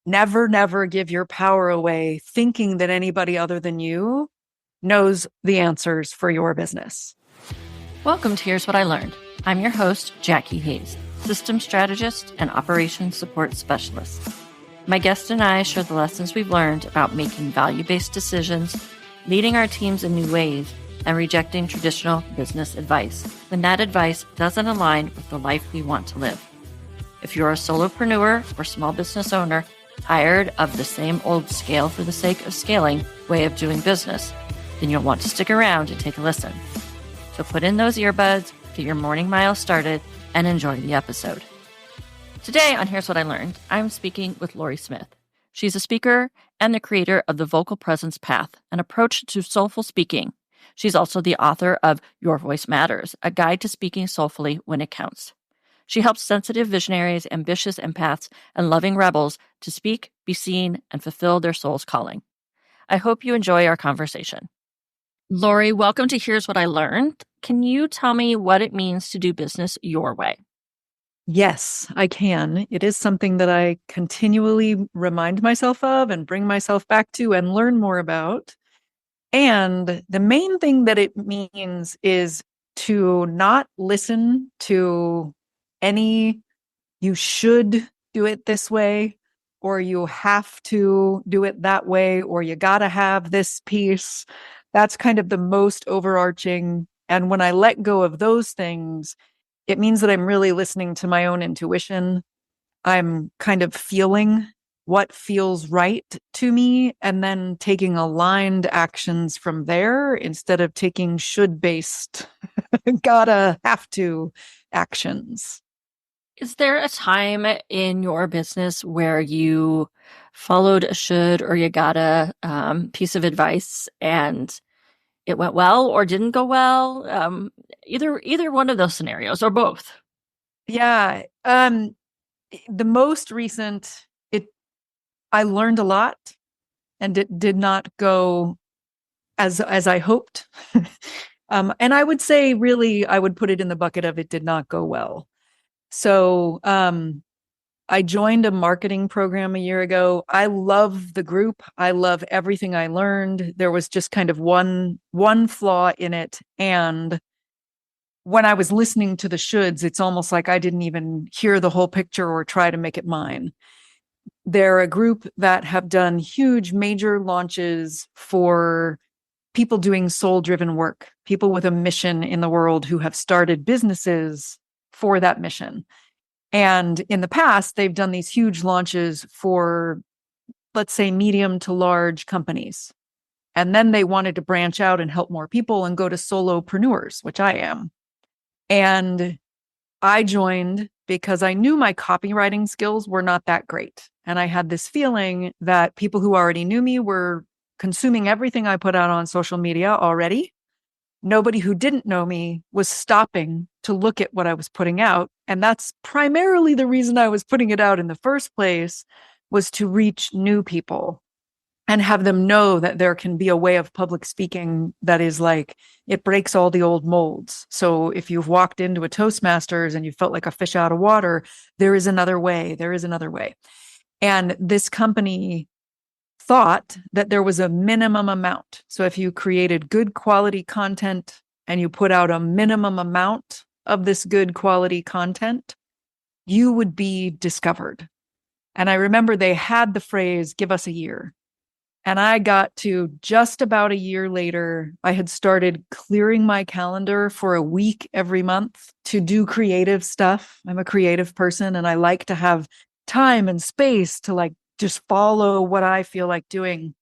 Never, never give your power away thinking that anybody other than you knows the answers for your business. Welcome to Here's What I Learned. I'm your host, Jackie Hayes, Systems Strategist and Operations Support Specialist. My guest and I share the lessons we've learned about making value-based decisions, leading our teams in new ways, and rejecting traditional business advice when that advice doesn't align with the life we want to live. If you're a solopreneur or small business owner tired of the same old scale for the sake of scaling way of doing business, then you'll want to stick around and take a listen. So put in those earbuds, get your morning mile started, and enjoy the episode. Today on Here's What I Learned, I'm speaking with Lauri Smith. She's a speaker and the creator of the Vocal Presence Path, an approach to soulful speaking. She's also the author of Your Voice Matters, a guide to speaking soulfully when it counts. She helps sensitive visionaries, ambitious empaths, and loving rebels to speak, be seen, and fulfill their soul's calling. I hope you enjoy our conversation. Lauri, welcome to Here's What I Learned. Can you tell me what it means to do business your way? Yes, I can. It is something that I continually remind myself of and bring myself back to and learn more about. And the main thing that it means is to not listen to any, you should do it this way, or you have to do it that way, or you got to have this piece. That's kind of the most overarching. And when I let go of those things, it means that I'm really listening to my own intuition. I'm kind of feeling what feels right to me and then taking aligned actions from there instead of taking should-based, gotta, have to actions. Is there a time in your business where you followed a should or you got a piece of advice and it went well or didn't go well? Either one of those scenarios or both. Yeah. The most recent, I learned a lot and it did not go as I hoped. And I would say really, I would put it in the bucket of it did not go well. So I joined a marketing program a year ago. I love the group. I love everything I learned. There was just kind of one flaw in it. And when I was listening to the shoulds, it's almost like I didn't even hear the whole picture or try to make it mine. They're a group that have done huge major launches for people doing soul-driven work, people with a mission in the world who have started businesses for that mission. And in the past, they've done these huge launches for, let's say, medium to large companies. And then they wanted to branch out and help more people and go to solopreneurs, which I am. And I joined because I knew my copywriting skills were not that great. And I had this feeling that people who already knew me were consuming everything I put out on social media already. Nobody who didn't know me was stopping to look at what I was putting out. And that's primarily the reason I was putting it out in the first place, was to reach new people and have them know that there can be a way of public speaking that is like, it breaks all the old molds. So if you've walked into a Toastmasters and you felt like a fish out of water, there is another way. There is another way. And this company thought that there was a minimum amount. So if you created good quality content and you put out a minimum amount of this good quality content, you would be discovered. And I remember they had the phrase, give us a year. And I got to just about a year later, I had started clearing my calendar for a week every month to do creative stuff. I'm a creative person and I like to have time and space to like just follow what I feel like doing.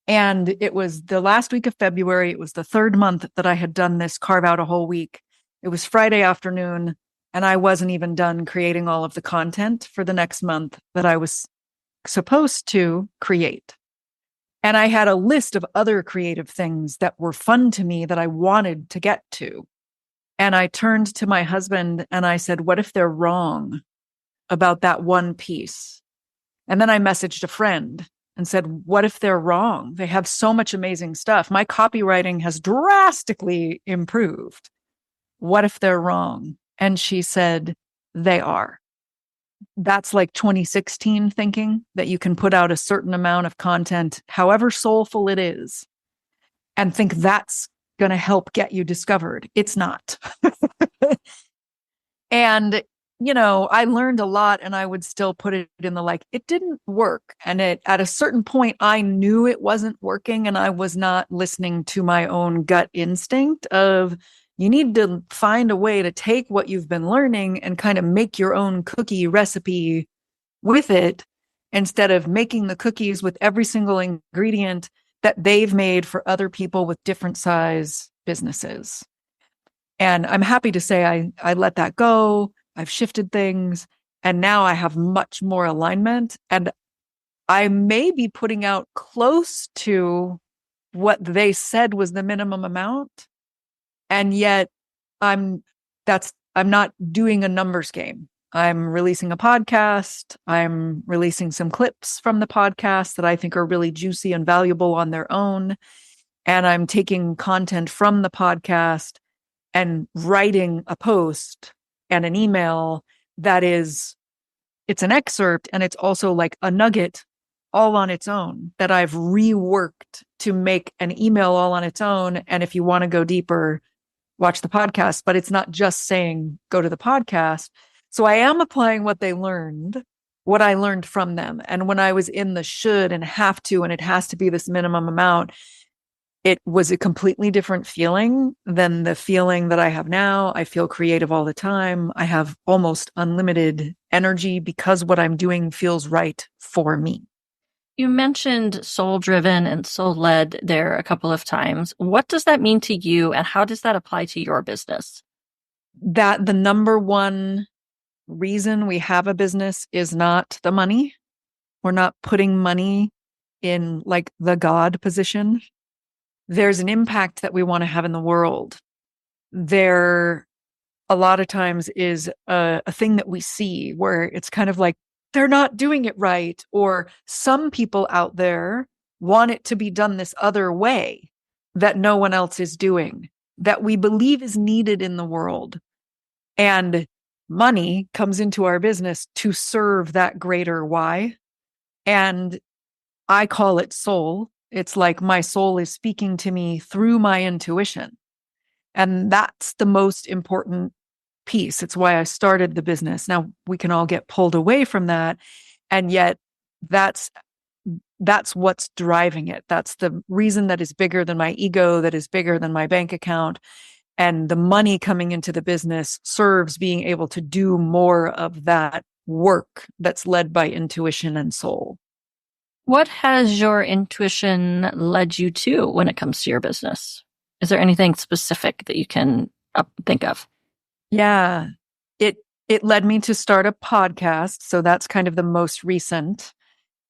And it was the last week of February. It was the third month that I had done this, carve out a whole week. It was Friday afternoon, and I wasn't even done creating all of the content for the next month that I was supposed to create. And I had a list of other creative things that were fun to me that I wanted to get to. And I turned to my husband and I said, what if they're wrong about that one piece? And then I messaged a friend and said, what if they're wrong? They have so much amazing stuff. My copywriting has drastically improved. What if they're wrong? And she said, they are. that's like 2016 thinking, that you can put out a certain amount of content, however soulful it is, and think that's going to help get you discovered. It's not. And, I learned a lot, and I would still put it in the like, it didn't work. And at a certain point, I knew it wasn't working, and I was not listening to my own gut instinct of, you need to find a way to take what you've been learning and kind of make your own cookie recipe with it, instead of making the cookies with every single ingredient that they've made for other people with different size businesses. And I'm happy to say I let that go. I've shifted things, and now I have much more alignment, and I may be putting out close to what they said was the minimum amount. And yet I'm I'm not doing a numbers game. I'm releasing a podcast. I'm releasing some clips from the podcast that I think are really juicy and valuable on their own. And I'm taking content from the podcast and writing a post and an email that it's an excerpt, and it's also like a nugget all on its own that I've reworked to make an email all on its own. And if you want to go deeper, watch the podcast, but it's not just saying go to the podcast. So I am applying what I learned from them. And when I was in the should and have to, and it has to be this minimum amount, it was a completely different feeling than the feeling that I have now. I feel creative all the time. I have almost unlimited energy because what I'm doing feels right for me. You mentioned soul driven and soul led there a couple of times. What does that mean to you, and how does that apply to your business? That the number one reason we have a business is not the money. We're not putting money in like the God position. There's an impact that we want to have in the world. There, a lot of times, is a thing that we see where it's kind of like, they're not doing it right, or some people out there want it to be done this other way that no one else is doing, that we believe is needed in the world. And money comes into our business to serve that greater why. And I call it soul. It's like my soul is speaking to me through my intuition. And that's the most important piece. It's why I started the business. Now we can all get pulled away from that. And yet that's what's driving it. That's the reason that is bigger than my ego, that is bigger than my bank account. And the money coming into the business serves being able to do more of that work that's led by intuition and soul. What has your intuition led you to when it comes to your business? Is there anything specific that you can think of? Yeah, it led me to start a podcast. So that's kind of the most recent,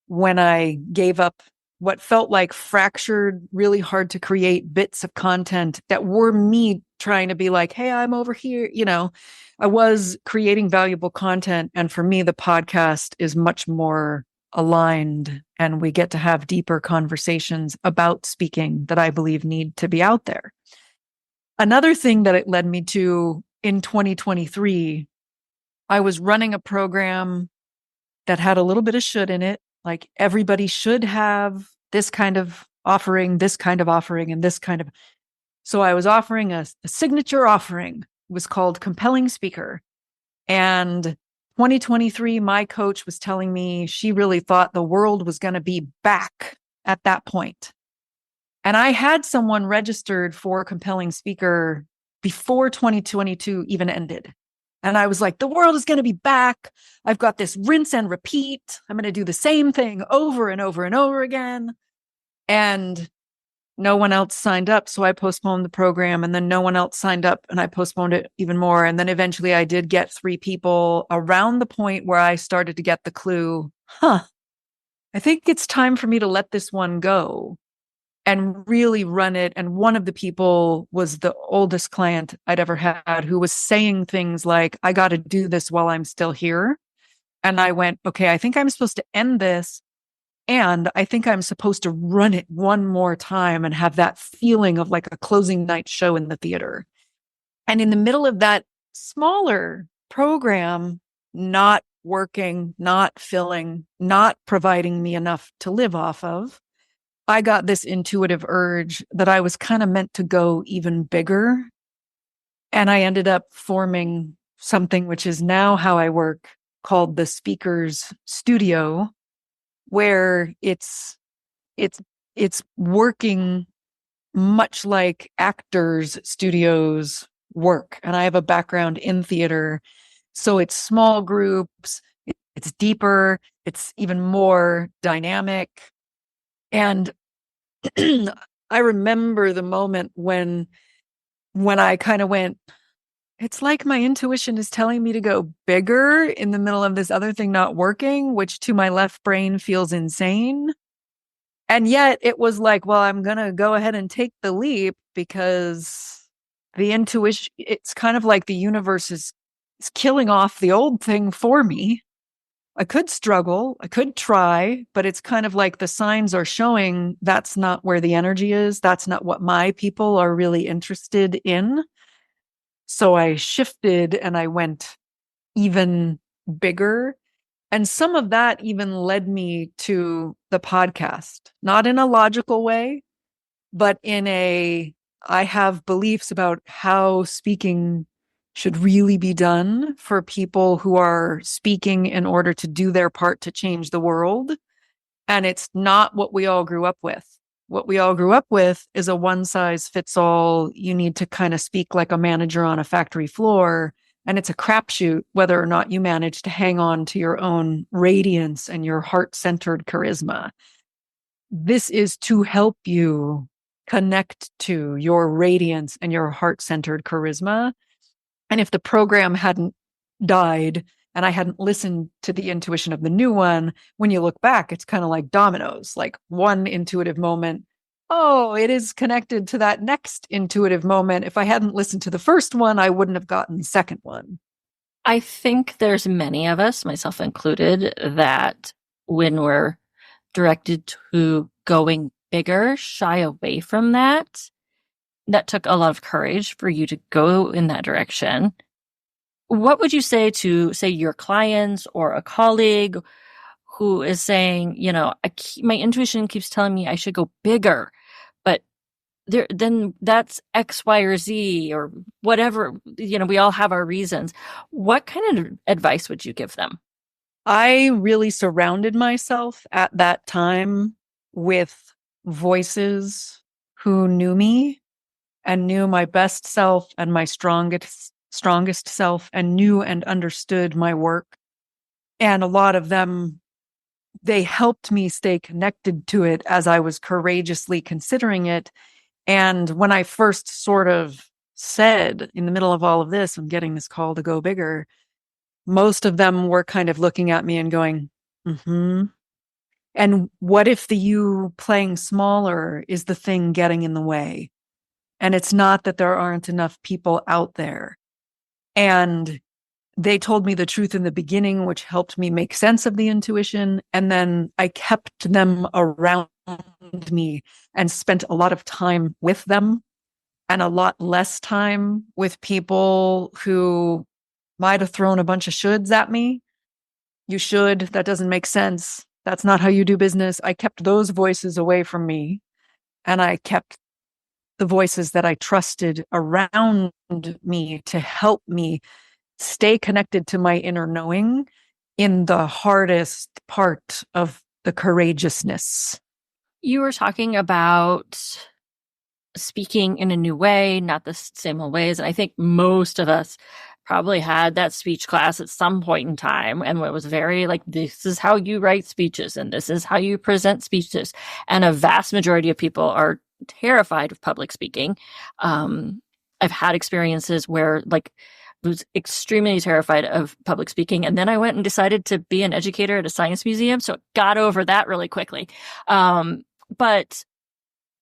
when I gave up what felt like fractured, really hard to create bits of content that were me trying to be like, hey, I'm over here. I was creating valuable content. And for me, the podcast is much more aligned, and we get to have deeper conversations about speaking that I believe need to be out there. Another thing that it led me to in 2023, I was running a program that had a little bit of should in it. Like, everybody should have this kind of offering, this kind of offering, and this kind of. So I was offering a signature offering. It was called Compelling Speaker. And 2023, my coach was telling me she really thought the world was going to be back at that point. And I had someone registered for Compelling Speaker before 2022 even ended. And I was like, the world is going to be back. I've got this rinse and repeat. I'm going to do the same thing over and over and over again. And no one else signed up. So I postponed the program, and then no one else signed up, and I postponed it even more. And then eventually I did get 3 people around the point where I started to get the clue, I think it's time for me to let this one go and really run it. And one of the people was the oldest client I'd ever had, who was saying things like, I got to do this while I'm still here. And I went, okay, I think I'm supposed to end this. And I think I'm supposed to run it one more time and have that feeling of like a closing night show in the theater. And in the middle of that smaller program, not working, not filling, not providing me enough to live off of, I got this intuitive urge that I was kind of meant to go even bigger. And I ended up forming something which is now how I work, called the Speakers Studio, where it's working much like actors studios work. And I have a background in theater, so it's small groups, it's deeper, it's even more dynamic. And I remember the moment when I kind of went, it's like my intuition is telling me to go bigger in the middle of this other thing not working, which to my left brain feels insane. And yet it was like, well, I'm going to go ahead and take the leap, because the intuition, it's kind of like the universe is killing off the old thing for me. I could struggle, I could try, but it's kind of like the signs are showing that's not where the energy is. That's not what my people are really interested in. So I shifted and I went even bigger. And some of that even led me to the podcast, not in a logical way, but I have beliefs about how speaking should really be done for people who are speaking in order to do their part to change the world. And it's not what we all grew up with. What we all grew up with is a one size fits all. You need to kind of speak like a manager on a factory floor. And it's a crapshoot whether or not you manage to hang on to your own radiance and your heart centered charisma. This is to help you connect to your radiance and your heart centered charisma. And if the program hadn't died and I hadn't listened to the intuition of the new one, when you look back, it's kind of like dominoes, like one intuitive moment. Oh, it is connected to that next intuitive moment. If I hadn't listened to the first one, I wouldn't have gotten the second one. I think there's many of us, myself included, that when we're directed to going bigger, shy away from that. That took a lot of courage for you to go in that direction. What would you say to, say, your clients or a colleague who is saying, my intuition keeps telling me I should go bigger, but then that's X, Y, or Z, or whatever, we all have our reasons. What kind of advice would you give them? I really surrounded myself at that time with voices who knew me and knew my best self and my strongest self, and knew and understood my work. And a lot of them, they helped me stay connected to it as I was courageously considering it. And when I first sort of said, in the middle of all of this, I'm getting this call to go bigger, most of them were kind of looking at me and going, mm-hmm. And what if the you playing smaller is the thing getting in the way? And it's not that there aren't enough people out there. And they told me the truth in the beginning, which helped me make sense of the intuition. And then I kept them around me and spent a lot of time with them, and a lot less time with people who might have thrown a bunch of shoulds at me. You should, that doesn't make sense. That's not how you do business. I kept those voices away from me, and I kept the voices that I trusted around me to help me stay connected to my inner knowing in the hardest part of the courageousness. You were talking about speaking in a new way, not the same old ways. And I think most of us probably had that speech class at some point in time. And it was very like, this is how you write speeches and this is how you present speeches. And a vast majority of people are terrified of public speaking. I've had experiences where like I was extremely terrified of public speaking. And then I went and decided to be an educator at a science museum. So it got over that really quickly. But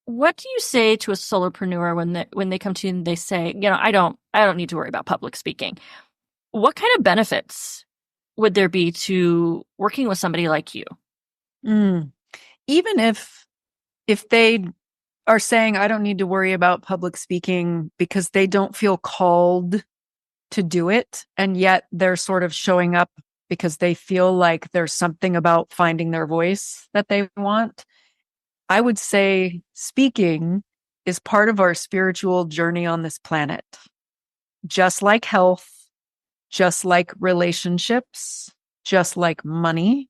what do you say to a solopreneur when they come to you and they say, I don't need to worry about public speaking? What kind of benefits would there be to working with somebody like you? Even if they are saying, I don't need to worry about public speaking because they don't feel called to do it, and yet they're sort of showing up because they feel like there's something about finding their voice that they want. I would say speaking is part of our spiritual journey on this planet. Just like health, just like relationships, just like money.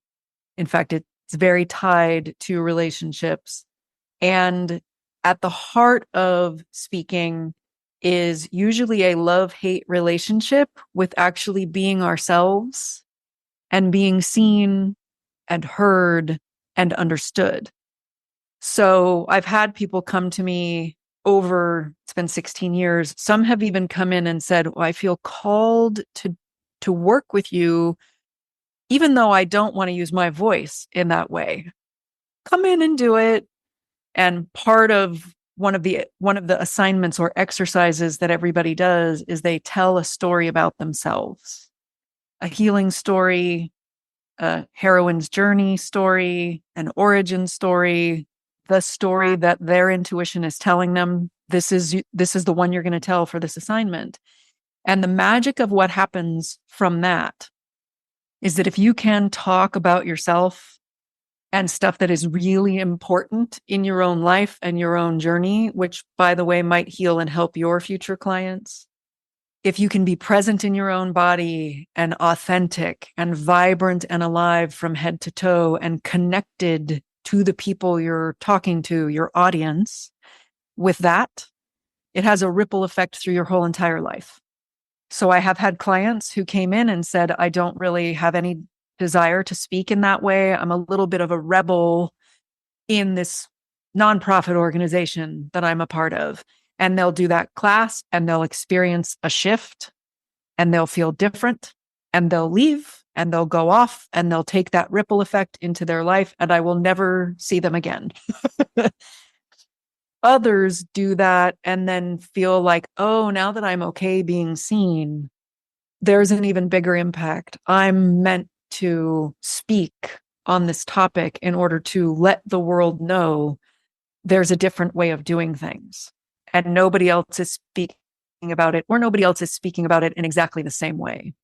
In fact, it's very tied to relationships. And at the heart of speaking is usually a love-hate relationship with actually being ourselves and being seen and heard and understood. So I've had people come to me it's been 16 years. Some have even come in and said, well, I feel called to work with you, even though I don't want to use my voice in that way. Come in and do it. And part of one of the assignments or exercises that everybody does is they tell a story about themselves, a healing story, a heroine's journey story, an origin story, the story that their intuition is telling them. This is the one you're going to tell for this assignment. And the magic of what happens from that is that if you can talk about yourself and stuff that is really important in your own life and your own journey, which, by the way, might heal and help your future clients, if you can be present in your own body and authentic and vibrant and alive from head to toe and connected to the people you're talking to, your audience, with that, it has a ripple effect through your whole entire life. So I have had clients who came in and said, I don't really have any desire to speak in that way. I'm a little bit of a rebel in this nonprofit organization that I'm a part of. And they'll do that class and they'll experience a shift and they'll feel different and they'll leave and they'll go off and they'll take that ripple effect into their life and I will never see them again. Others do that and then feel like, oh, now that I'm okay being seen, there's an even bigger impact. I'm meant to speak on this topic in order to let the world know there's a different way of doing things. And nobody else is speaking about it, or nobody else is speaking about it in exactly the same way.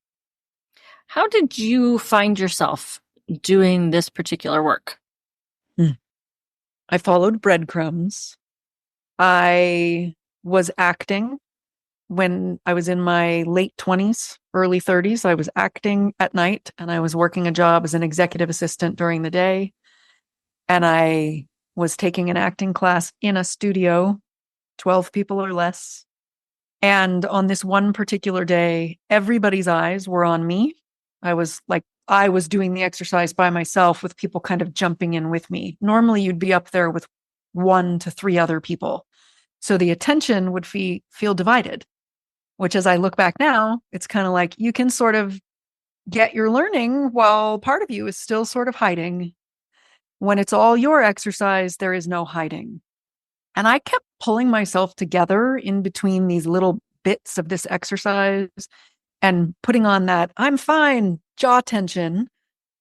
How did you find yourself doing this particular work? I followed breadcrumbs. I was acting when I was in my late 20s, early 30s. I was acting at night and I was working a job as an executive assistant during the day. And I was taking an acting class in a studio, 12 people or less. And on this one particular day, everybody's eyes were on me. I was doing the exercise by myself with people kind of jumping in with me. Normally you'd be up there with 1 to 3 other people. So the attention would feel divided, which as I look back now, it's kind of like you can sort of get your learning while part of you is still sort of hiding. When it's all your exercise, there is no hiding. And I kept pulling myself together in between these little bits of this exercise and putting on that I'm fine jaw tension,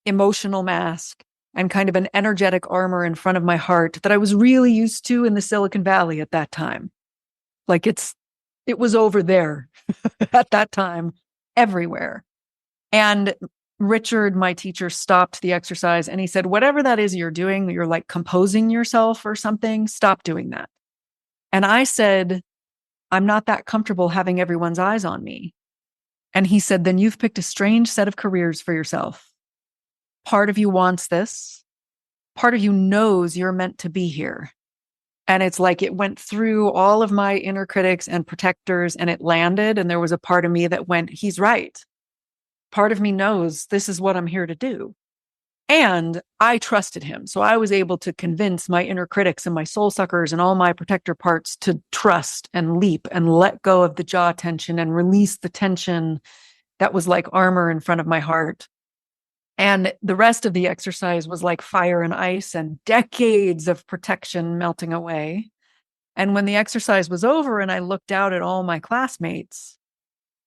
emotional mask, and kind of an energetic armor in front of my heart that I was really used to in the Silicon Valley at that time. Like it was over there at that time, everywhere. And Richard, my teacher, stopped the exercise and he said, whatever that is you're doing, you're like composing yourself or something, stop doing that. And I said, I'm not that comfortable having everyone's eyes on me. And he said, then you've picked a strange set of careers for yourself. Part of you wants this. Part of you knows you're meant to be here. And it's like it went through all of my inner critics and protectors and it landed. And there was a part of me that went, he's right. Part of me knows this is what I'm here to do. And I trusted him. So I was able to convince my inner critics and my soul suckers and all my protector parts to trust and leap and let go of the jaw tension and release the tension that was like armor in front of my heart. And the rest of the exercise was like fire and ice and decades of protection melting away. And when the exercise was over and I looked out at all my classmates,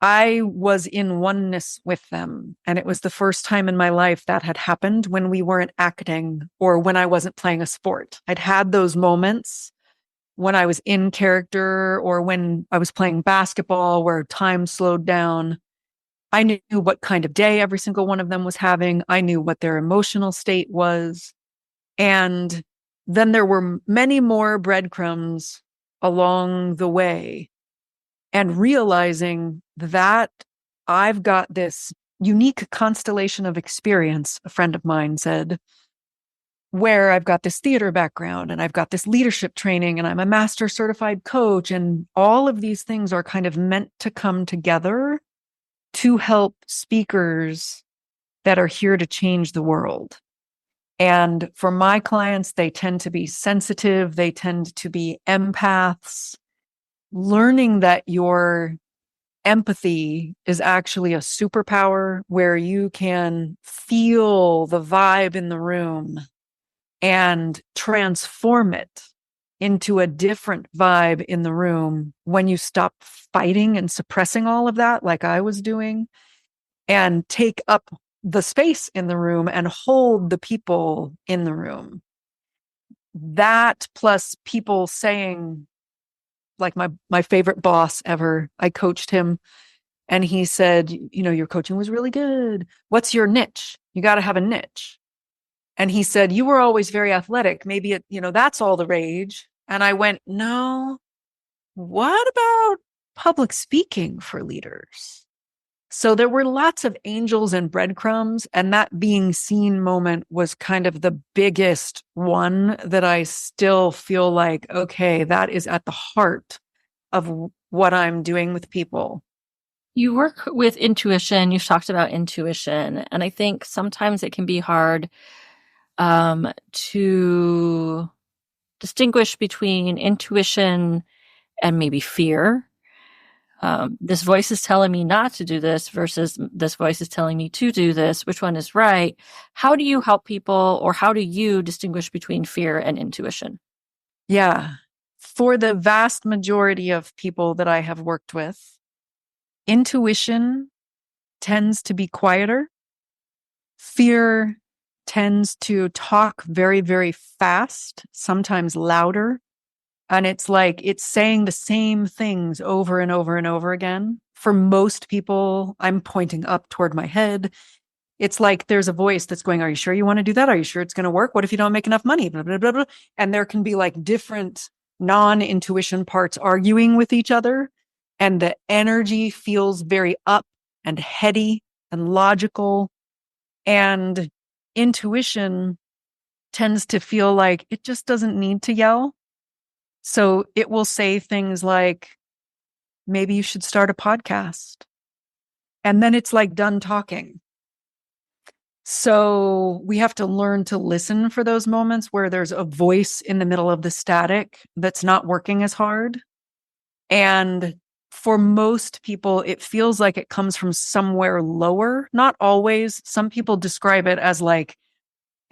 I was in oneness with them. And it was the first time in my life that had happened when we weren't acting or when I wasn't playing a sport. I'd had those moments when I was in character or when I was playing basketball where time slowed down. I knew what kind of day every single one of them was having. I knew what their emotional state was. And then there were many more breadcrumbs along the way, and realizing that I've got this unique constellation of experience, a friend of mine said, where I've got this theater background and I've got this leadership training and I'm a master certified coach. And all of these things are kind of meant to come together to help speakers that are here to change the world. And for my clients, they tend to be sensitive, they tend to be empaths. Learning that your empathy is actually a superpower where you can feel the vibe in the room and transform it into a different vibe in the room when you stop fighting and suppressing all of that, like I was doing, and take up the space in the room and hold the people in the room. That plus people saying, like my favorite boss ever, I coached him and he said, your coaching was really good. What's your niche? You got to have a niche. And he said, you were always very athletic. Maybe that's all the rage. And I went, no, what about public speaking for leaders? So there were lots of angels and breadcrumbs, and that being seen moment was kind of the biggest one that I still feel like, okay, that is at the heart of what I'm doing with people. You work with intuition. You've talked about intuition, and I think sometimes it can be hard to distinguish between intuition and maybe fear. This voice is telling me not to do this versus this voice is telling me to do this. Which one is right? How do you help people, or how do you distinguish between fear and intuition? Yeah. For the vast majority of people that I have worked with, intuition tends to be quieter. Fear tends to talk very, very fast, sometimes louder. And it's like it's saying the same things over and over and over again. For most people, I'm pointing up toward my head. It's like there's a voice that's going, are you sure you want to do that? Are you sure it's going to work? What if you don't make enough money? Blah, blah, blah, blah. And there can be like different non-intuition parts arguing with each other. And the energy feels very up and heady and logical. And intuition tends to feel like it just doesn't need to yell. So it will say things like, maybe you should start a podcast. And then it's like done talking. So we have to learn to listen for those moments where there's a voice in the middle of the static that's not working as hard. And for most people, it feels like it comes from somewhere lower. Not always. Some people describe it as like,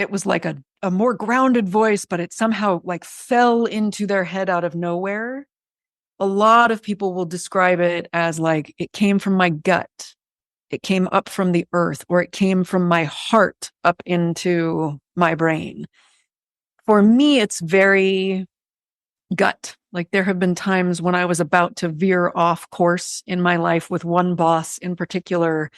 it was like a more grounded voice, but it somehow like fell into their head out of nowhere. A lot of people will describe it as like, it came from my gut. It came up from the earth, or it came from my heart up into my brain. For me, it's very gut. Like there have been times when I was about to veer off course in my life with one boss in particular,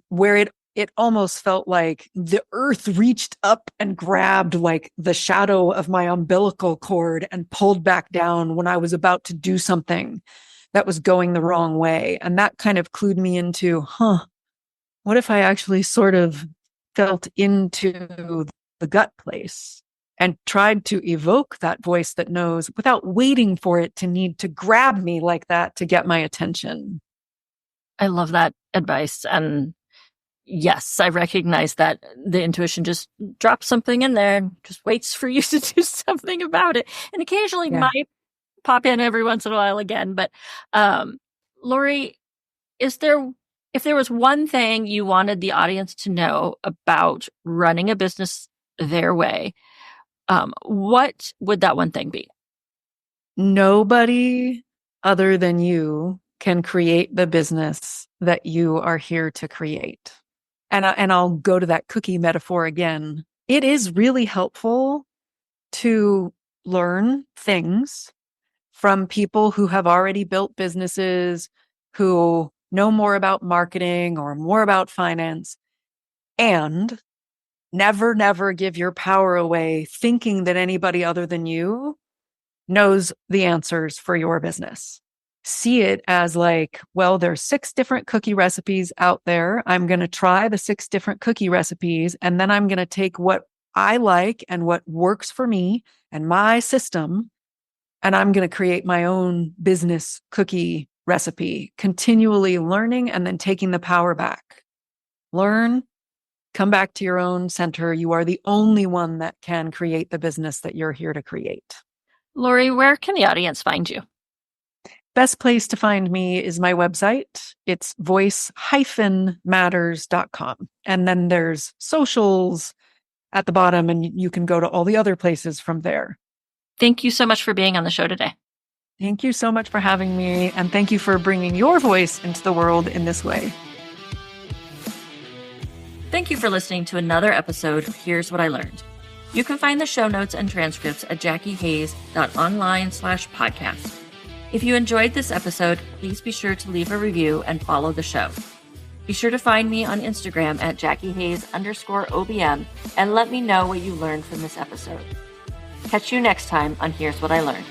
where it almost felt like the earth reached up and grabbed like the shadow of my umbilical cord and pulled back down when I was about to do something that was going the wrong way. And that kind of clued me into, what if I actually sort of felt into the gut place and tried to evoke that voice that knows without waiting for it to need to grab me like that to get my attention. I love that advice. And yes, I recognize that the intuition just drops something in there and just waits for you to do something about it. And occasionally might pop in every once in a while again. But Lauri, if there was one thing you wanted the audience to know about running a business their way, what would that one thing be? Nobody other than you can create the business that you are here to create. And I'll go to that cookie metaphor again. It is really helpful to learn things from people who have already built businesses, who know more about marketing or more about finance, and never, never give your power away thinking that anybody other than you knows the answers for your business. See it as like, well, there's 6 different cookie recipes out there. I'm going to try the 6 different cookie recipes, and then I'm going to take what I like and what works for me and my system, and I'm going to create my own business cookie recipe, continually learning and then taking the power back. Learn, come back to your own center. You are the only one that can create the business that you're here to create. Lauri, where can the audience find you? Best place to find me is my website. It's voice-matters.com. And then there's socials at the bottom, and you can go to all the other places from there. Thank you so much for being on the show today. Thank you so much for having me, and thank you for bringing your voice into the world in this way. Thank you for listening to another episode of Here's What I Learned. You can find the show notes and transcripts at jackiehayes.online/podcast. If you enjoyed this episode, please be sure to leave a review and follow the show. Be sure to find me on Instagram at JackieHayes_OBM and let me know what you learned from this episode. Catch you next time on Here's What I Learned.